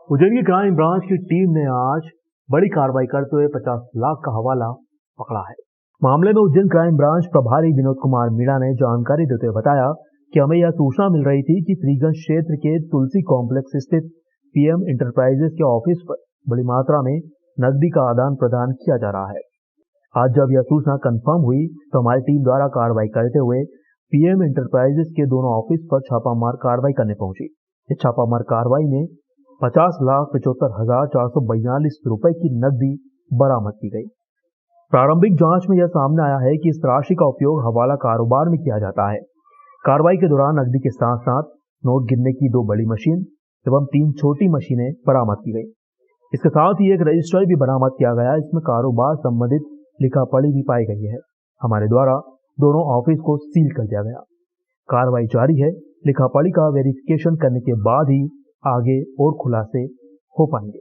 उज्जैन की crime branch की team ने आज बड़ी कार्रवाई करते हुए 50 लाख का हवाला पकड़ा है। मामले में उज्जैन क्राइम ब्रांच प्रभारी विनोद कुमार मीणा ने जानकारी देते हुए बताया कि हमें यह सूचना मिल रही थी कि श्रीगंज क्षेत्र के तुलसी कॉम्प्लेक्स स्थित पीएम इंटरप्राइजेस के ऑफिस पर बड़ी मात्रा में नकदी का आदान प्रदान किया जा रहा है। आज जब यह सूचना कंफर्म हुई तो हमारी टीम द्वारा कार्रवाई करते हुए पीएम इंटरप्राइजेस के दोनों ऑफिस पर छापामार कार्रवाई करने पहुंची। इस छापामार कार्रवाई में 50,75,442 रुपए की नकदी बरामद की गई। प्रारंभिक जांच में यह सामने आया है कि इस राशि का उपयोग हवाला कारोबार में किया जाता है। कार्रवाई के दौरान नकदी के साथ साथ नोट गिनने की 2 बड़ी मशीन एवं 3 छोटी मशीनें बरामद की गई। इसके साथ ही एक रजिस्टर भी बरामद किया गया। इसमें कारोबार संबंधित लिखापढ़ी भी पाई गई है। हमारे द्वारा दोनों ऑफिस को सील कर दिया गया। कार्रवाई जारी है। लिखापढ़ी का वेरिफिकेशन करने के बाद ही आगे और खुलासे हो पाएंगे।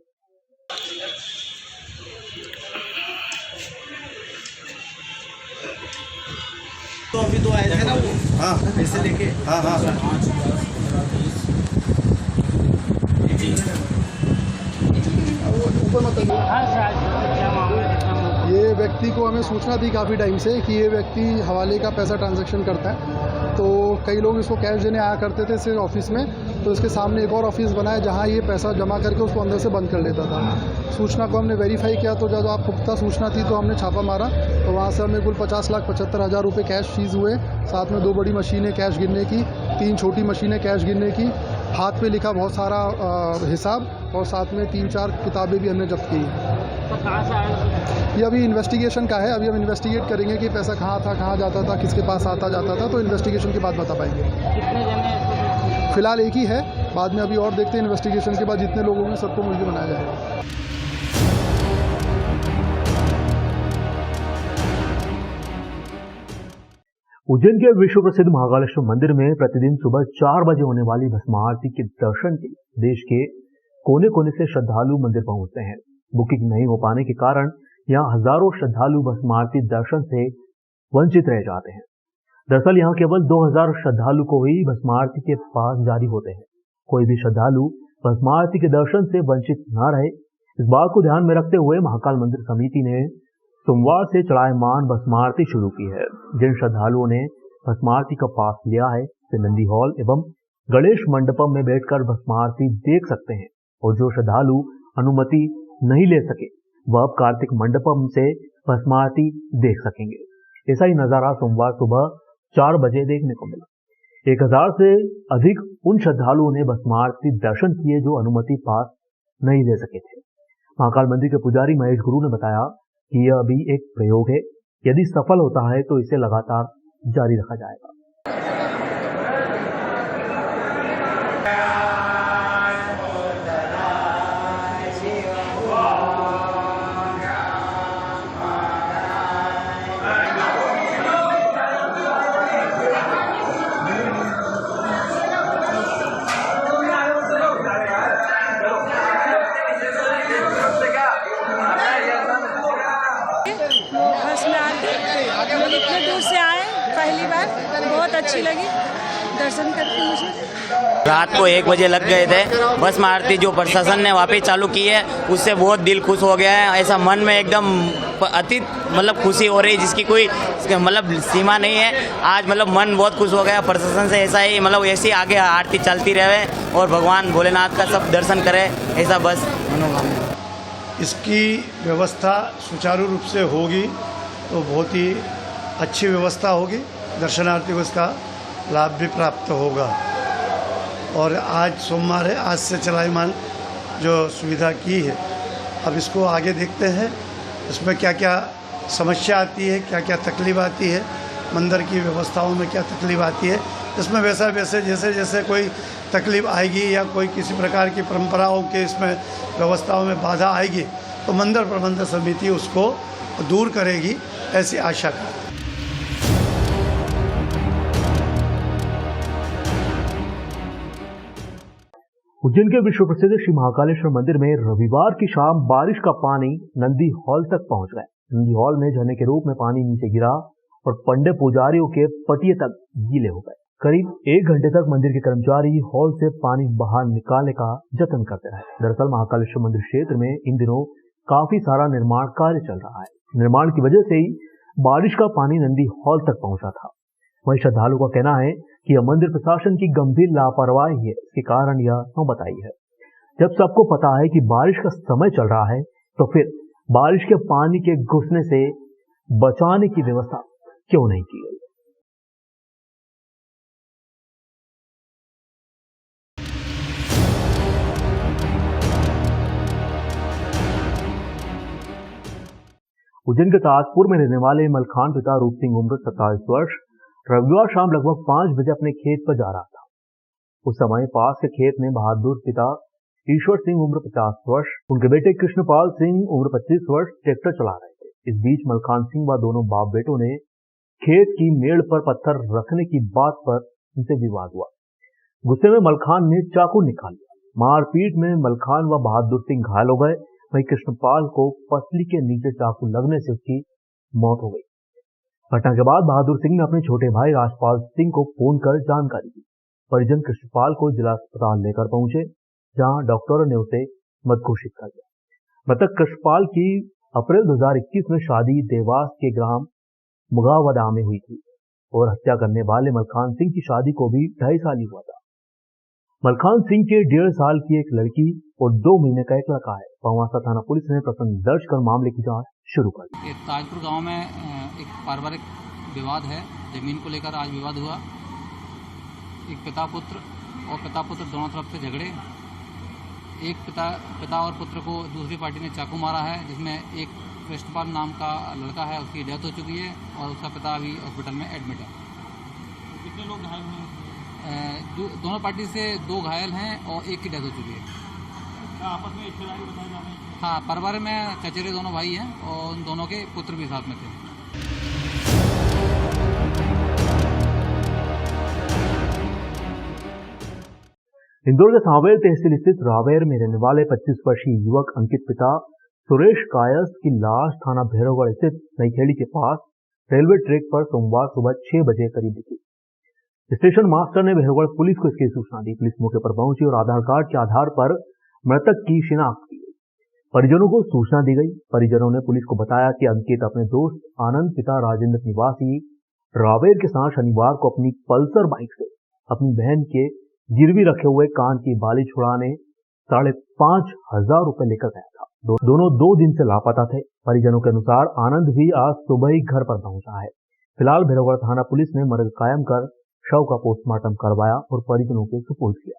तो अभी तो आए थे ना वो, हाँ पैसे लेके, हाँ ये व्यक्ति को हमें सूचना दी काफ़ी टाइम से कि ये व्यक्ति हवाले का पैसा ट्रांजैक्शन करता है। तो कई लोग इसको कैश देने आया करते थे सिर्फ ऑफिस में, तो इसके सामने एक और ऑफिस बना है जहाँ ये पैसा जमा करके उसको अंदर से बंद कर लेता था। सूचना को हमने वेरीफाई किया तो जब आप पुख्ता सूचना थी तो हमने छापा मारा, तो वहाँ से हमें कुल 50,75,000 रुपये कैश सीज हुए। साथ में 2 बड़ी मशीनें कैश गिनने की, 3 छोटी मशीनें कैश गिनने की, हाथ पे लिखा बहुत सारा हिसाब और साथ में 3-4 किताबें भी हमने जब्त की। तो कहाँ से आया? ये अभी इन्वेस्टिगेशन का है। अभी हम इन्वेस्टिगेट करेंगे कि पैसा कहाँ था, कहाँ जाता था, किसके पास आता जाता था, तो इन्वेस्टिगेशन के बाद बता पाएंगे। कितने जने? फिलहाल एक ही है, बाद में अभी और देखते हैं इन्वेस्टिगेशन के बाद जितने लोग होंगे सबको मुलजिम बनाया जाएगा। उज्जैन के विश्व प्रसिद्ध महाकालेश्वर मंदिर में प्रतिदिन सुबह 4 बजे होने वाली भस्म आरती के दर्शन के लिए देश के कोने कोने से श्रद्धालु मंदिर पहुंचते हैं। बुकिंग नहीं हो पाने के कारण यहां हजारों श्रद्धालु भस्म आरती दर्शन से वंचित रह जाते हैं। दरअसल यहां केवल 2000 श्रद्धालु को ही भस्म आरती के पास जारी होते हैं। कोई भी श्रद्धालु भस्म आरती के दर्शन से वंचित न रहे, इस बात को ध्यान में रखते हुए महाकाल मंदिर समिति ने सोमवार से चढ़ायमान भस्म आरती शुरू की है। जिन श्रद्धालुओं ने भस्म आरती का पास लिया है वे नंदी हॉल एवं गणेश मंडपम में बैठकर भस्म आरती देख सकते हैं और जो श्रद्धालु अनुमति नहीं ले सके वह अब कार्तिक मंडपम से भस्म आरती देख सकेंगे। ऐसा ही नजारा सोमवार सुबह 4 बजे देखने को मिला। 1000 से अधिक उन श्रद्धालुओं ने भस्म आरती दर्शन किए जो अनुमति पास नहीं ले सके थे। महाकाल मंदिर के पुजारी महेश गुरु ने बताया कि यह अभी एक प्रयोग है, यदि सफल होता है तो इसे लगातार जारी रखा जाएगा। इतने दूर से आए, पहली बार बहुत अच्छी लगी दर्शन करके। मुझे रात को 1 बजे लग गए थे। भस्म आरती जो प्रशासन ने वापस चालू की है उससे बहुत दिल खुश हो गया है। ऐसा मन में एकदम अति खुशी हो रही है जिसकी कोई सीमा नहीं है। आज मन बहुत खुश हो गया। प्रशासन से ऐसा ही ऐसी आगे आरती चलती रहे और भगवान भोलेनाथ का सब दर्शन करे, ऐसा बस मनोकामना। इसकी व्यवस्था सुचारू रूप से होगी तो बहुत ही अच्छी व्यवस्था होगी। दर्शनार्थी को इसका लाभ भी प्राप्त होगा। और आज सोमवार है, आज से चलायमान जो सुविधा की है, अब इसको आगे देखते हैं इसमें क्या क्या समस्या आती है, क्या क्या तकलीफ आती है, मंदिर की व्यवस्थाओं में क्या तकलीफ आती है। इसमें वैसे जैसे जैसे कोई तकलीफ आएगी या कोई किसी प्रकार की परंपराओं के इसमें व्यवस्थाओं में बाधा आएगी तो मंदिर प्रबंधन समिति उसको दूर करेगी, ऐसी आशा है। उज्जैन के विश्व प्रसिद्ध श्री महाकालेश्वर मंदिर में रविवार की शाम बारिश का पानी नंदी हॉल तक पहुंच गया। नंदी हॉल में झरने के रूप में पानी नीचे गिरा और पंडे पुजारियों के पटिये तक गीले हो गए। करीब 1 घंटे तक मंदिर के कर्मचारी हॉल से पानी बाहर निकालने का जतन करते रहे। दरअसल महाकालेश्वर मंदिर क्षेत्र में इन दिनों काफी सारा निर्माण कार्य चल रहा है। निर्माण की वजह से ही बारिश का पानी नंदी हॉल तक पहुंचा था। वहीं श्रद्धालुओं का कहना है कि यह मंदिर प्रशासन की गंभीर लापरवाही है। इसके कारण यह नौबत आई है। जब सबको पता है कि बारिश का समय चल रहा है तो फिर बारिश के पानी के घुसने से बचाने की व्यवस्था क्यों नहीं की गई। उज्जैन के ताजपुर में रहने वाले मलखान पिता रूप सिंह उम्र 27 वर्ष रविवार शाम लगभग 5 बजे अपने खेत पर जा रहा था। उस समय पास के खेत में बहादुर पिता ईश्वर सिंह उम्र 50 वर्ष, उनके बेटे कृष्णपाल सिंह उम्र 25 वर्ष ट्रैक्टर चला रहे थे। इस बीच मलखान सिंह व दोनों बाप बेटों ने खेत की मेड़ पर पत्थर रखने की बात पर उनसे विवाद हुआ। गुस्से में मलखान ने चाकू निकाल लिया। मारपीट में मलखान व बहादुर सिंह घायल हो गए। वहीं कृष्णपाल को पसली के नीचे चाकू लगने से उसकी मौत हो गई। घटना के बाद बहादुर सिंह ने अपने छोटे भाई राजपाल सिंह को फोन कर जानकारी दी। परिजन कृष्णपाल को जिला अस्पताल लेकर पहुंचे, जहां डॉक्टरों ने उसे मृत घोषित कर दिया। मृतक कृष्णपाल की अप्रैल 2021 में शादी देवास के ग्राम मुगावदा में हुई थी और हत्या करने वाले मलखान सिंह की शादी को भी 2.5 साल ही हुआ था। मलखान सिंह के 1.5 साल की एक लड़की और 2 महीने का एक लड़का है। पवासा थाना पुलिस ने प्रकरण दर्ज कर मामले की जांच शुरू कर दी। ताजपुर गांव में एक पारिवारिक विवाद है। जमीन को लेकर आज विवाद हुआ। एक पिता पुत्र दोनों तरफ से झगड़े। एक पिता और पुत्र को दूसरी पार्टी ने चाकू मारा है, जिसमें एक कृष्णपाल नाम का लड़का है, उसकी डेथ हो चुकी है और उसका पिता अभी हॉस्पिटल में एडमिट है। कितने लोग घायल हुए? दोनों पार्टी से 2 घायल हैं और एक की डेथ हो चुकी है। आपस में रिश्तेदारी बताए जा रहे हैं? हाँ, परिवार में चचेरे दोनों भाई हैं और उन दोनों के पुत्र भी साथ में थे। इंदौर के सांवेर तहसील स्थित रावेर में रहने वाले 25 वर्षीय युवक अंकित पिता सुरेश कायस्थ की लाश थाना भैरवगढ़ स्थित नईखेड़ी के पास रेलवे ट्रैक पर सोमवार सुबह 6 बजे करीब दिखी। स्टेशन मास्टर ने भैरवगढ़ पुलिस को इसकी सूचना दी। पुलिस मौके पर पहुंची और आधार कार्ड के आधार पर मृतक की शिनाख्त की गई। परिजनों को सूचना दी गई। परिजनों ने पुलिस को बताया कि अंकित अपने दोस्त आनंद पिता राजेंद्र निवासी रावेर के साथ शनिवार को अपनी पल्सर बाइक से अपनी बहन के गिरवी रखे हुए कान की बाली छुड़ाने 5,500 रुपए लेकर गया था। दोनों 2 दिन से लापता थे। परिजनों के अनुसार आनंद भी आज सुबह ही घर पर पहुंचा है। फिलहाल भैरवगढ़ थाना पुलिस ने मर्ग कायम कर शव का पोस्टमार्टम करवाया और परिजनों के सुपुर्द किया।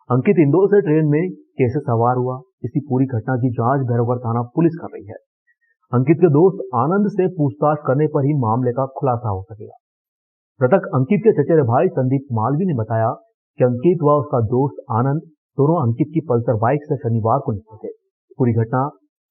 अंकित इंदौर से ट्रेन में कैसे सवार हुआ, इसी पूरी घटना की जांच भैरवगढ़ थाना पुलिस कर रही है। अंकित के दोस्त आनंद से पूछताछ करने पर ही मामले का खुलासा हो सकेगा। मृतक अंकित के चचेरे भाई संदीप मालवी ने बताया कि अंकित व उसका दोस्त आनंद दोनों अंकित की पल्सर बाइक से शनिवार को निकले थे। पूरी घटना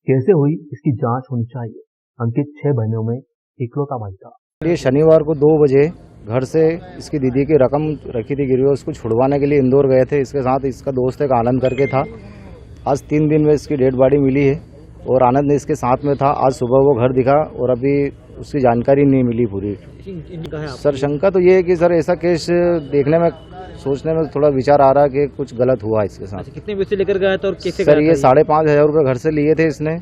कैसे हुई, इसकी जांच होनी चाहिए। अंकित 6 बहनों में इकलौता भाई था। ये शनिवार को 2 बजे घर से इसकी दीदी की रकम रखी थी गिरवी, उसको छुड़वाने के लिए इंदौर गए थे। इसके साथ इसका दोस्त एक आनंद करके था। आज 3 दिन में इसकी डेड बॉडी मिली है और आनंद ने इसके साथ में था। आज सुबह वो घर दिखा और अभी उसकी जानकारी नहीं मिली पूरी। सर शंका तो ये है कि सर ऐसा केस देखने में सोचने में थोड़ा विचार आ रहा है कि कुछ गलत हुआ इसके साथ। अच्छा, कितने पैसे लेकर गया था और कैसे? सर ये 5,500 रुपये घर से लिए थे इसने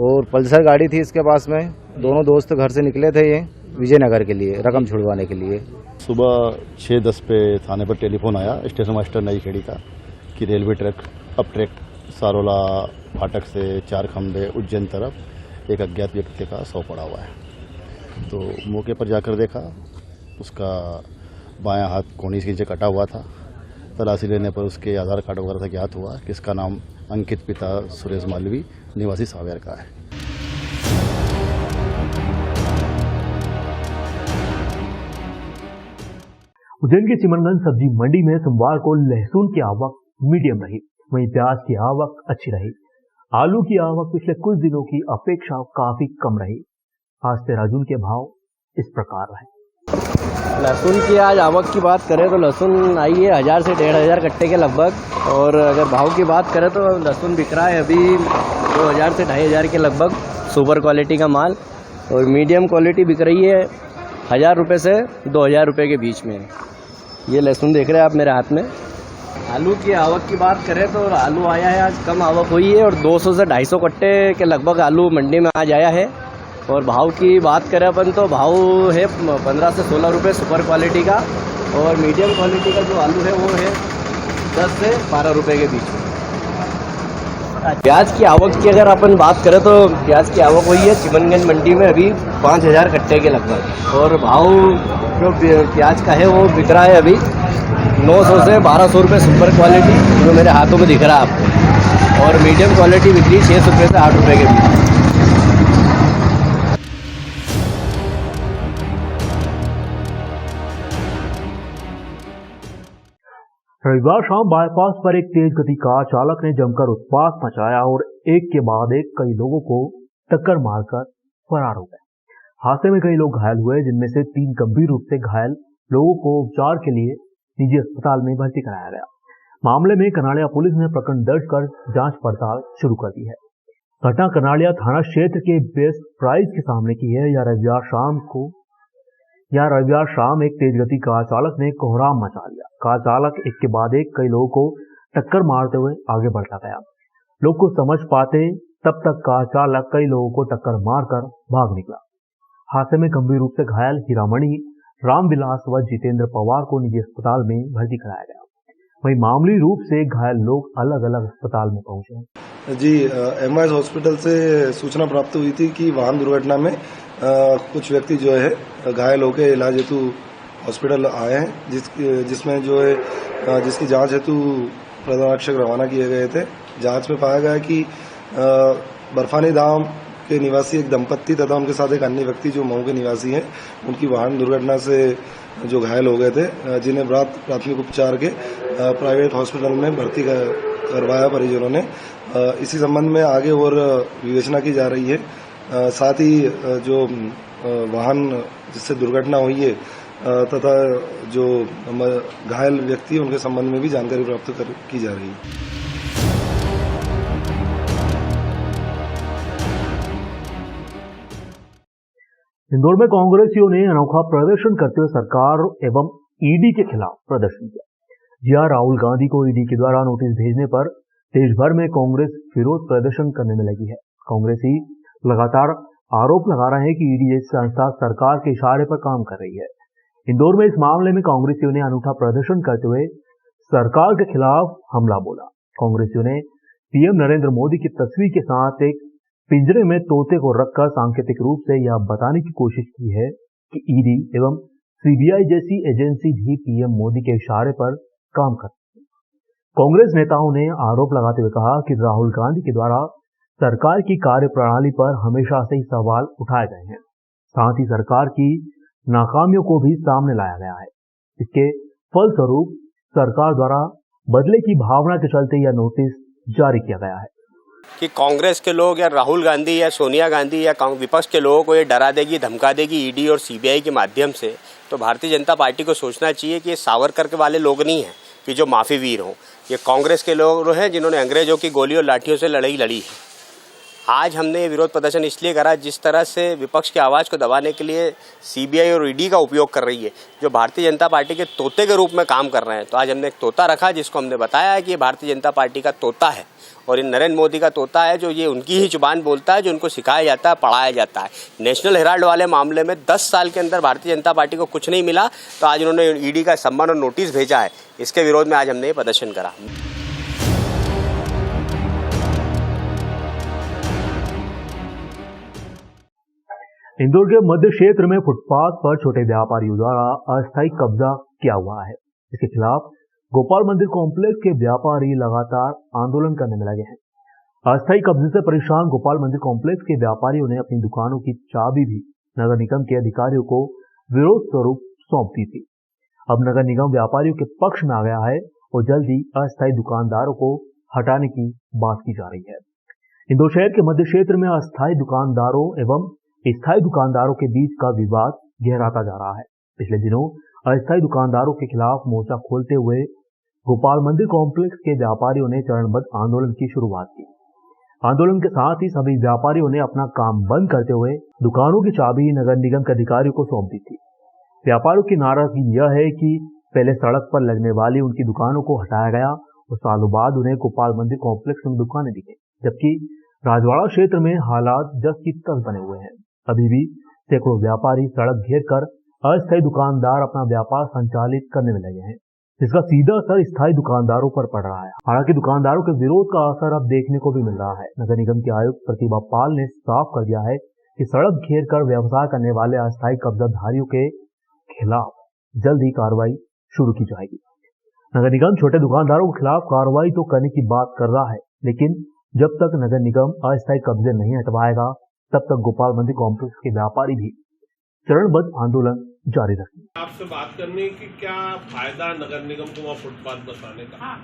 और पल्सर गाड़ी थी इसके पास में। दोनों दोस्त घर से निकले थे ये विजयनगर के लिए रकम छुड़वाने के लिए। सुबह 6:10 पे थाने पर टेलीफोन आया स्टेशन मास्टर नईखेड़ी का कि रेलवे ट्रैक सारोला फाटक से 4 खंबे उज्जैन तरफ एक अज्ञात व्यक्ति का शव पड़ा हुआ है। तो मौके पर जाकर देखा, उसका बायां हाथ कोहनी के नीचे कटा हुआ था। तलाशी लेने पर उसके आधार कार्ड वगैरह से ज्ञात हुआ कि इसका नाम अंकित पिता सुरेश मालवी निवासी सावेर का है। उज्जैन की चिमनगंज सब्जी मंडी में सोमवार को लहसुन की आवक मीडियम रही, वहीं प्याज की आवक अच्छी रही। आलू की आवक पिछले कुछ दिनों की अपेक्षा काफी कम रही। आज 13 जून के भाव इस प्रकार रहे। लहसुन की आज आवक की बात करें तो लहसुन आई है 1000 से 1500 कट्टे के लगभग। और अगर भाव की बात करें तो लहसुन बिक रहा है अभी 2000 से 2500 के लगभग सुपर क्वालिटी का माल, और मीडियम क्वालिटी बिक रही है 1000 रुपये से 2000 रुपये के बीच में। ये लहसुन देख रहे हैं आप मेरे हाथ में। आलू की आवक की बात करें तो आलू आया है, आज कम आवक हुई है और 200 से 250 कट्टे के लगभग आलू मंडी में आज आया है। और भाव की बात करें अपन तो भाव है 15 से 16 रुपये सुपर क्वालिटी का, और मीडियम क्वालिटी का जो आलू है वो है 10 से 12 रुपये के बीच में। प्याज की आवक की अगर अपन बात करें तो प्याज की आवक हुई है चिमनगंज मंडी में अभी 5000 कट्टे के लगभग, और भाव जो प्याज का है वो बिक रहा है अभी 900 से 1200 रुपये सुपर क्वालिटी, जो मेरे हाथों में दिख रहा है आपको, और मीडियम क्वालिटी बिक रही 6 रुपये से 8 रुपये के बीच। रविवार शाम बाईपास पर एक तेज गति कार चालक ने जमकर उत्पात मचाया और एक के बाद एक कई लोगों को टक्कर मारकर फरार हो गए। हादसे में कई लोग घायल हुए, जिनमें से 3 गंभीर रूप से घायल लोगों को उपचार के लिए निजी अस्पताल में भर्ती कराया गया। मामले में कनाड़िया पुलिस ने प्रकरण दर्ज कर जांच पड़ताल शुरू कर दी है। घटना कनाड़िया थाना क्षेत्र के बेस्ट प्राइस के सामने की है। यह रविवार शाम एक तेज गति कार चालक ने कोहराम मचा लिया। कार चालक एक के बाद एक कई लोगों को टक्कर मारते हुए आगे बढ़ता गया। लोग कुछ समझ पाते तब तक कार चालक कई लोगों को टक्कर मारकर भाग निकला। हादसे में गंभीर रूप से घायल हीरामणि, रामविलास व जितेंद्र पवार को निजी अस्पताल में भर्ती कराया गया। वहीं मामूली रूप से घायल लोग अलग अलग अस्पताल में पहुंचे। जी, एमआईएस हॉस्पिटल से सूचना प्राप्त हुई थी कि वाहन दुर्घटना में कुछ व्यक्ति जो है घायल होकर इलाज हेतु हॉस्पिटल आए हैं, जिसमें जो है जिसकी जांच हेतु प्रधानाक्षक रवाना किए गए थे। जांच में पाया गया कि बर्फानी धाम के निवासी एक दंपत्ति तथा उनके साथ एक अन्य व्यक्ति जो मऊ के निवासी हैं, उनकी वाहन दुर्घटना से जो घायल हो गए थे, जिन्हें प्राथमिक उपचार के प्राइवेट हॉस्पिटल में भर्ती करवाया परिजनों ने। इसी संबंध में आगे और विवेचना की जा रही है। साथ ही जो वाहन जिससे दुर्घटना हुई है तथा जो घायल व्यक्ति उनके संबंध में भी जानकारी प्राप्त की जा रही है। इंदौर में कांग्रेसियों ने अनोखा प्रदर्शन करते हुए सरकार एवं ईडी के खिलाफ प्रदर्शन किया। जी राहुल गांधी को ईडी के द्वारा नोटिस भेजने पर देश भर में कांग्रेस विरोध प्रदर्शन करने में लगी है। कांग्रेसी लगातार आरोप लगा रहे हैं कि ईडी जैसी संस्था सरकार के इशारे पर काम कर रही है। इंदौर में इस मामले में कांग्रेसियों ने अनूठा प्रदर्शन करते हुए सरकार के खिलाफ हमला बोला। कांग्रेसियों ने पीएम नरेंद्र मोदी की तस्वीर के साथ एक पिंजरे में तोते को रखकर सांकेतिक रूप से यह बताने की कोशिश की है कि ईडी एवं सीबीआई जैसी एजेंसी भी पीएम मोदी के इशारे पर काम करती है। कांग्रेस नेताओं ने आरोप लगाते हुए कहा कि राहुल गांधी के द्वारा सरकार की कार्यप्रणाली पर हमेशा से ही सवाल उठाए गए हैं। साथ ही सरकार की नाकामियों को भी सामने लाया गया है। इसके फलस्वरूप सरकार द्वारा बदले की भावना के चलते यह नोटिस जारी किया गया है कि कांग्रेस के लोग या राहुल गांधी या सोनिया गांधी या विपक्ष के लोगों को ये डरा देगी, धमका देगी ईडी और सीबीआई के माध्यम से, तो भारतीय जनता पार्टी को सोचना चाहिए कि ये सावरकर के वाले लोग नहीं हैं कि जो माफी वीर हों। ये कांग्रेस के लोग हैं जिन्होंने अंग्रेजों की गोली और लाठियों से लड़ाई लड़ी है। आज हमने विरोध प्रदर्शन इसलिए करा, जिस तरह से विपक्ष की आवाज़ को दबाने के लिए सीबीआई और ईडी का उपयोग कर रही है, जो भारतीय जनता पार्टी के तोते के रूप में काम कर रहे हैं। तो आज हमने एक तोता रखा जिसको हमने बताया है कि ये भारतीय जनता पार्टी का तोता है और ये नरेंद्र मोदी का तोता है, जो ये उनकी ही जुबान बोलता है, जो उनको सिखाया जाता है, पढ़ाया जाता है। नेशनल हेराल्ड वाले मामले में 10 साल के अंदर भारतीय जनता पार्टी को कुछ नहीं मिला, तो आज उन्होंने ईडी का सम्मान और नोटिस भेजा है। इसके विरोध में आज हमने ये प्रदर्शन करा। इंदौर के मध्य क्षेत्र में फुटपाथ पर छोटे व्यापारियों द्वारा अस्थायी कब्जा किया हुआ है। इसके खिलाफ गोपाल मंदिर कॉम्प्लेक्स के व्यापारी लगातार आंदोलन करने में लगे हैं। अस्थायी कब्जे से परेशान गोपाल मंदिर कॉम्प्लेक्स के व्यापारियों ने अपनी दुकानों की चाबी भी नगर निगम के अधिकारियों को विरोध स्वरूप सौंप दी थी। अब नगर निगम व्यापारियों के पक्ष में आ गया है और जल्द ही अस्थायी दुकानदारों को हटाने की बात की जा रही है। इंदौर शहर के मध्य क्षेत्र में अस्थायी दुकानदारों एवं स्थायी दुकानदारों के बीच का विवाद गहराता जा रहा है। पिछले दिनों अस्थायी दुकानदारों के खिलाफ मोर्चा खोलते हुए गोपाल मंदिर कॉम्प्लेक्स के व्यापारियों ने चरणबद्ध आंदोलन की शुरुआत की। आंदोलन के साथ ही सभी व्यापारियों ने अपना काम बंद करते हुए दुकानों की चाबी नगर निगम के अधिकारियों को सौंप दी थी। व्यापारियों की नाराजगी यह है कि पहले सड़क पर लगने वाली उनकी दुकानों को हटाया गया और सालों बाद उन्हें गोपाल मंदिर कॉम्प्लेक्स में दुकानें दी गई, जबकि राजवाड़ा क्षेत्र में हालात जस की तस बने हुए हैं। अभी भी सैकड़ों व्यापारी सड़क घेर कर अस्थायी दुकानदार अपना व्यापार संचालित करने में लगे हैं, जिसका सीधा असर स्थायी दुकानदारों पर पड़ रहा है। हालांकि दुकानदारों के विरोध का असर अब देखने को भी मिल रहा है। नगर निगम के आयुक्त प्रतिभा पाल ने साफ कर दिया है कि सड़क घेर कर व्यवसाय करने वाले अस्थायी कब्जाधारियों के खिलाफ जल्द ही कार्रवाई शुरू की जाएगी। नगर निगम छोटे दुकानदारों के खिलाफ कार्रवाई तो करने की बात कर रहा है, लेकिन जब तक नगर निगम अस्थायी कब्जे नहीं हटवाएगा तब तक गोपाल मंदिर कॉम्प्लेक्स के व्यापारी भी चरणबद्ध आंदोलन जारी रखेंगे। आपसे बात करने की क्या फायदा नगर निगम को वहाँ फुटपाथ बसाने का।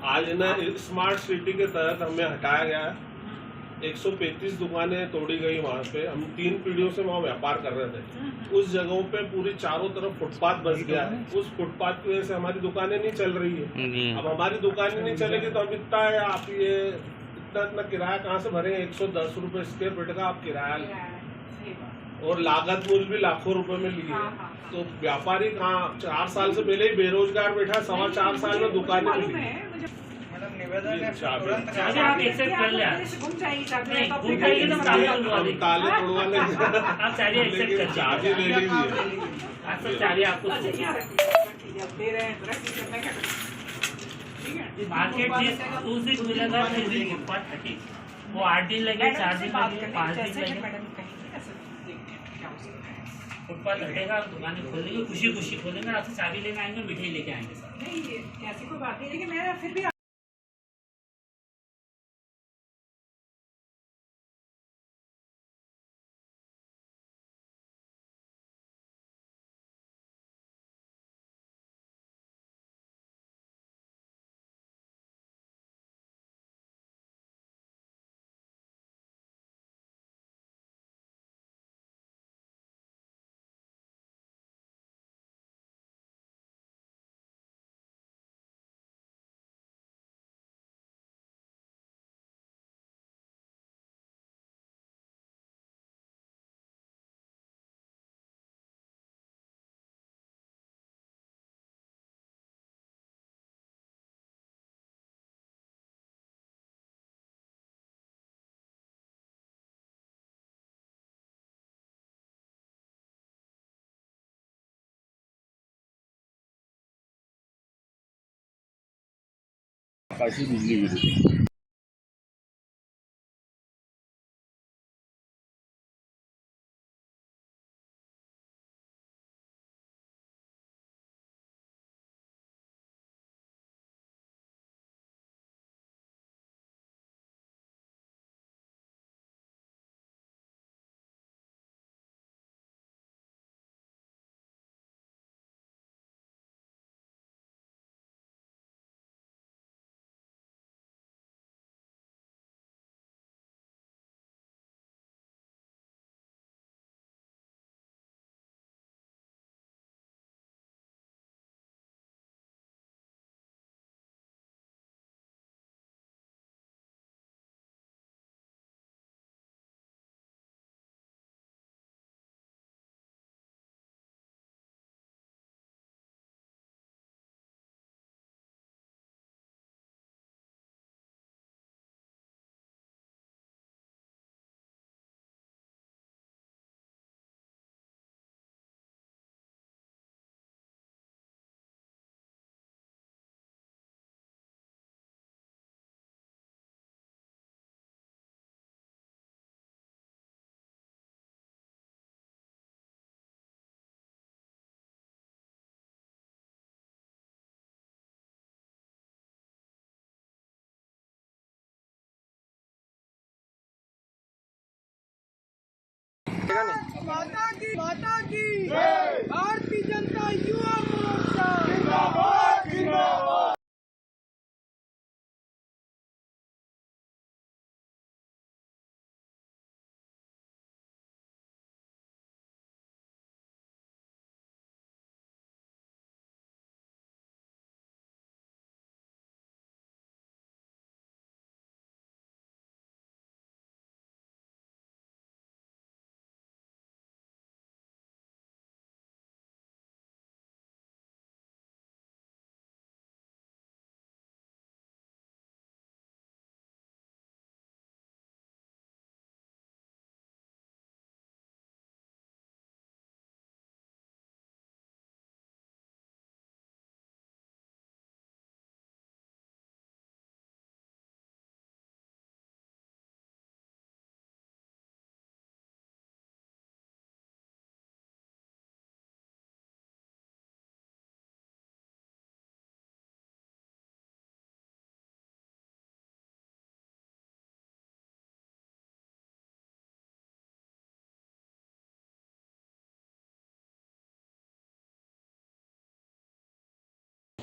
आज ना स्मार्ट सिटी के तहत हमें हटाया गया है। 135 दुकानें तोड़ी गई वहाँ पे। हम 3 पीढ़ियों से वहाँ व्यापार कर रहे थे। उस जगहों पे पूरी चारों तरफ फुटपाथ बस गया है। उस फुटपाथ की वजह से हमारी दुकानें नहीं चल रही है। अब हमारी दुकानें नहीं चलेगी तो हम इतना है, आप ये इतना किराया कहाँ से भरें। 110 रुपये स्क्वायर फीट का आप किराया और लागत मूल्य भी लाखों रुपए में ली है। तो व्यापारी कहाँ 4 साल से पहले ही बेरोजगार बैठा, 4.25 साल में दुकानें मिली। ताले तोड़वा लेंगे, चाबी ले लीजिए। मार्केट उस दिन मिलेगा, वो 8 दिन लगे, 4 दिन लगे, 5 दिन लगे। फुटपाथ हटेगा, दुकानें खोलेंगे, खुशी खुशी खोलेंगे, आपसे चाबी लेने आएंगे, मिठाई लेके आएंगे। नहीं, ऐसी कोई बात नहीं, लेकिन मैं फिर भी आकाशीय बिजली गिरी।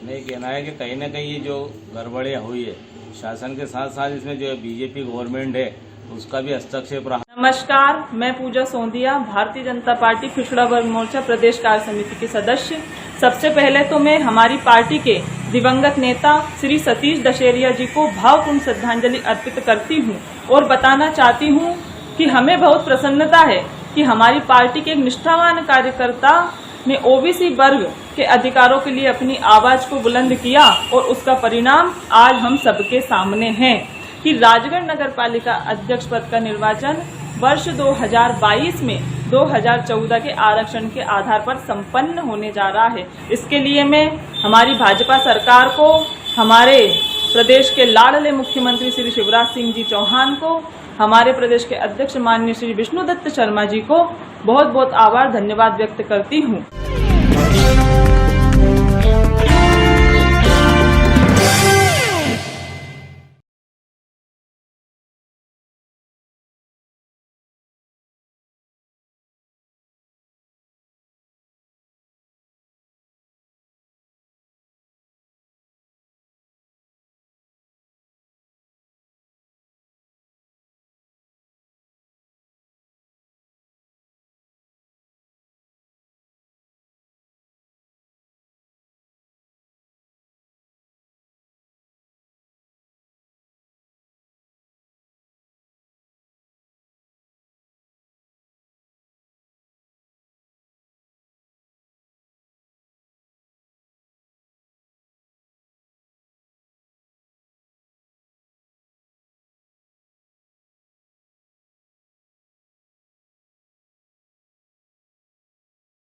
नहीं, कहना है कि कहीं ना कहीं ये जो गड़बड़ियाँ हुई है शासन के साथ साथ इसमें जो बीजेपी गवर्नमेंट है उसका भी हस्तक्षेप रहा। नमस्कार, मैं पूजा सोंदिया, भारतीय जनता पार्टी पिछड़ा वर्ग मोर्चा प्रदेश कार्य समिति की सदस्य। सबसे पहले तो मैं हमारी पार्टी के दिवंगत नेता श्री सतीश दशेरिया जी को भावपूर्ण श्रद्धांजलि अर्पित करती हूं और बताना चाहती हूं कि हमें बहुत प्रसन्नता है कि हमारी पार्टी के एक निष्ठावान कार्यकर्ता ने ओबीसी वर्ग के अधिकारों के लिए अपनी आवाज को बुलंद किया और उसका परिणाम आज हम सबके सामने है कि राजगढ़ नगर पालिका अध्यक्ष पद का निर्वाचन वर्ष 2022 में 2014 के आरक्षण के आधार पर संपन्न होने जा रहा है। इसके लिए मैं हमारी भाजपा सरकार को, हमारे प्रदेश के लाडले मुख्यमंत्री श्री शिवराज सिंह जी चौहान को, हमारे प्रदेश के अध्यक्ष माननीय श्री विष्णुदत्त शर्मा जी को बहुत बहुत आभार धन्यवाद व्यक्त करती हूँ।